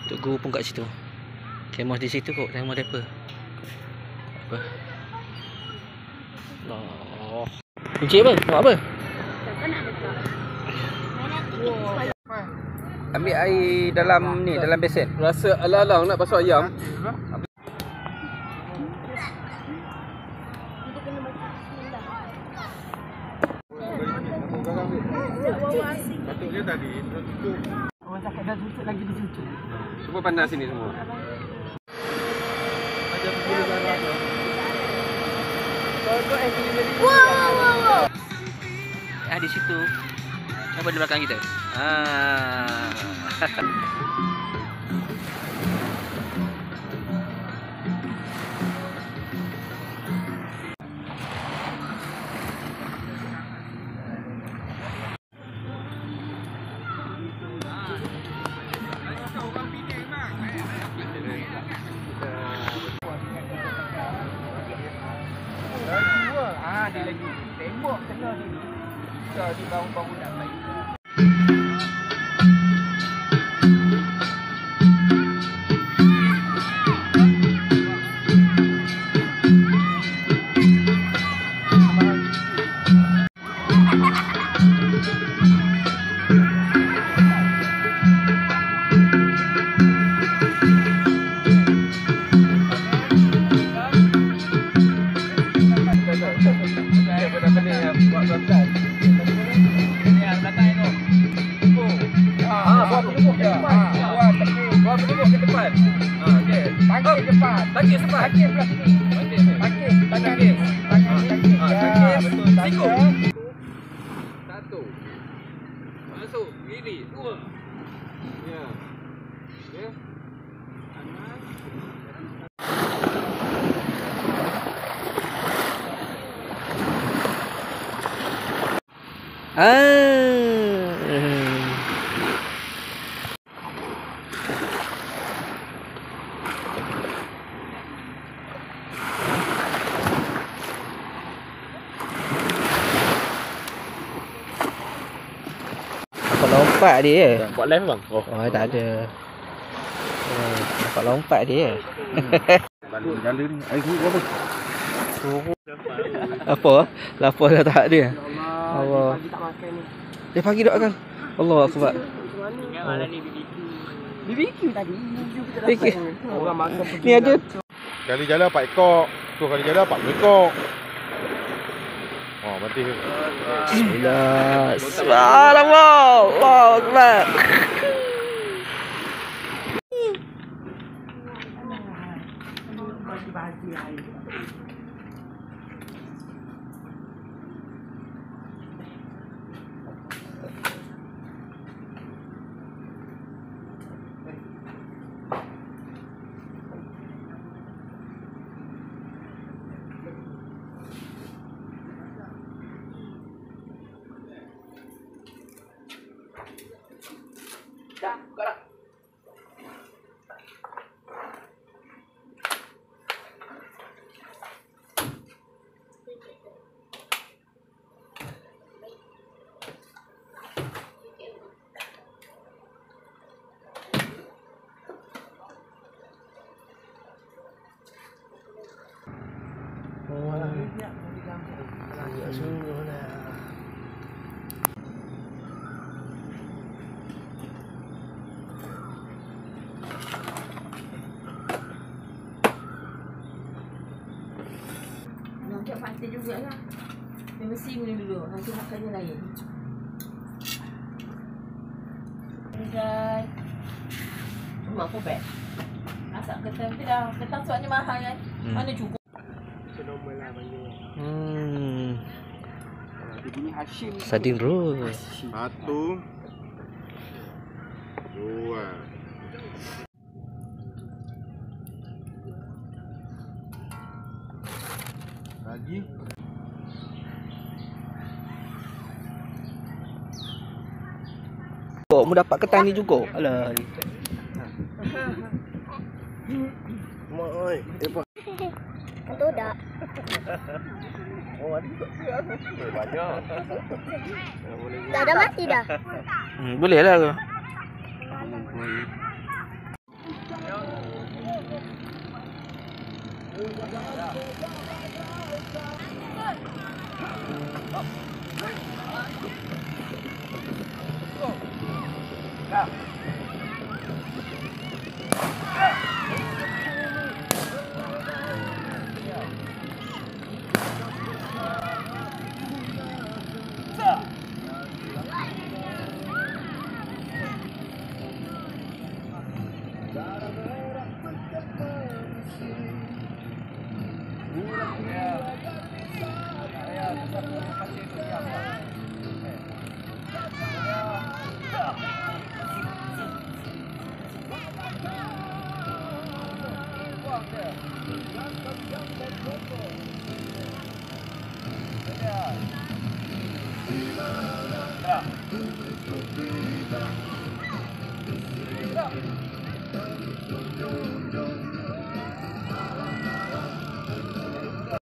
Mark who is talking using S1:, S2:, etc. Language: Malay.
S1: Tok Guru pun kat situ. Kemah di situ kok, kemah depa. Apa? Allah. Encik apa? Nak apa?
S2: Ambil air dalam ni, dalam besen.
S3: Rasa alang-alang nak basuh ayam.
S4: Patutnya tadi tutup.
S5: Orang cakap dah tutup lagi ditutup.
S3: Cuba panas sini semua.
S5: Wow.
S1: Di situ. Apa di belakang kita?
S5: Dia lagi tembok kena sini. Di bangun-bangun nak baik.
S3: Pakis cepat. Satu. Masuk. Kiri. Dua. Ya. Ya.
S1: Lompat dia.
S3: Buat live bang?
S1: Oh, tak ada. Nampak lompat dia.
S3: Balik jala ni. Air guru apa?
S1: Apa? Lapar dah tak dia. Allah.
S5: Pagi tak makan ni.
S1: Dia pagi dok kan? Allah akbar.
S5: Ingat malam ni BBQ tadi.
S1: BBQ.
S5: Orang makan pergi.
S1: Ni ada.
S4: Kali jala 4 ekor. Tu kali jala 40 ekor. Oh, berarti
S1: Bismillah. Subhanallah. Allahu akbar.
S5: Dah, buka dah. Nak fakta jugalah. Dia mesti guna dulu. Nanti makannya lain. Dan mak aku beg. Masak ketan tu dah. Ketan sebabnya mahal kan. Mana cukup.
S3: Normal lah panggil.
S5: Dia bunyi Hashim.
S1: Sardin roll.
S4: 1 2 lagi.
S1: Kok mu dapat ketan ni juga. Alah.
S3: Mak oi, depa.
S5: Betul tak?
S3: Oh, ada juga banyak.
S5: Dah mati dah.
S1: Boleh lah ke?
S3: Ya.